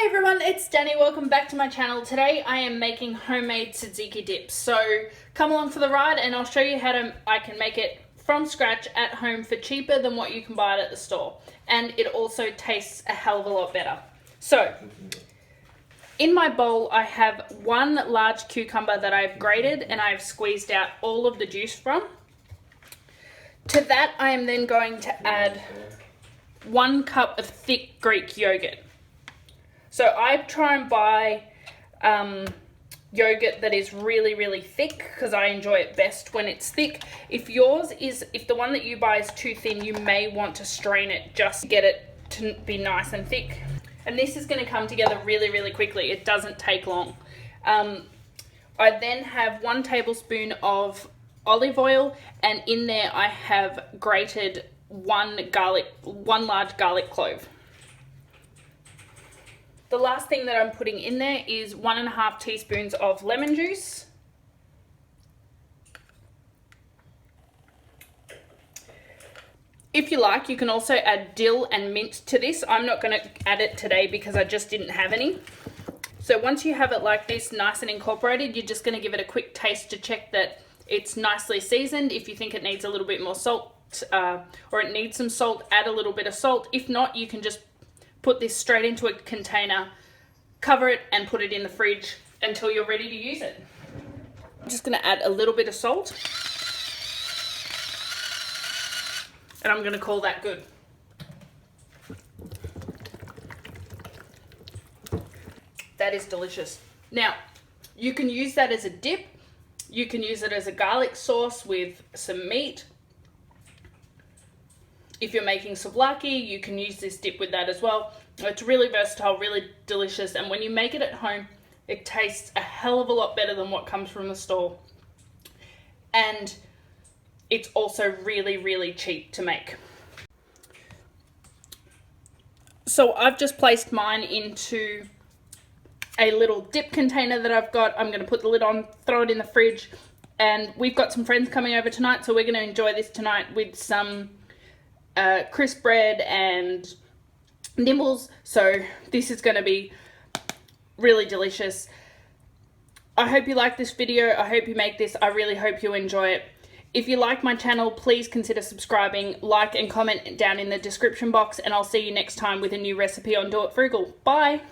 Hey everyone, it's Danny. Welcome back to my channel. Today I am making homemade tzatziki dips. So come along for the ride and I'll show you how I can make it from scratch at home for cheaper than what you can buy it at the store. And it also tastes a hell of a lot better. So in my bowl I have one large cucumber that I've grated and I've squeezed out all of the juice from. To that I am then going to add 1 cup of thick Greek yogurt. So I try and buy yogurt that is really thick because I enjoy it best when it's thick. If the one that you buy is too thin, you may want to strain it just to get it to be nice and thick. And this is going to come together really quickly. It doesn't take long. I then have 1 tablespoon of olive oil, and in there I have grated one large garlic clove. The last thing that I'm putting in there is 1.5 teaspoons of lemon juice. If you like, you can also add dill and mint to this. I'm not going to add it today because I just didn't have any. So once you have it like this, nice and incorporated, you're just going to give it a quick taste to check that it's nicely seasoned. If you think it needs a little bit more salt or it needs some salt, add a little bit of salt. If not, you can just put this straight into a container, cover it and put it in the fridge until you're ready to use it. I'm just going to add a little bit of salt and I'm going to call that good. That is delicious. Now, you can use that as a dip. You can use it as a garlic sauce with some meat. If you're making souvlaki, you can use this dip with that as well. It's really versatile, really delicious, and when you make it at home, it tastes a hell of a lot better than what comes from the store. And it's also really cheap to make. So I've just placed mine into a little dip container that I've got. I'm going to put the lid on, throw it in the fridge, and we've got some friends coming over tonight, so we're going to enjoy this tonight with some crisp bread and nibbles. So this is going to be really delicious. I hope you like this video. I hope you make this. I really hope you enjoy it. If you like my channel, please consider subscribing, like and comment down in the description box, and I'll see you next time with a new recipe on Do It Frugal. Bye!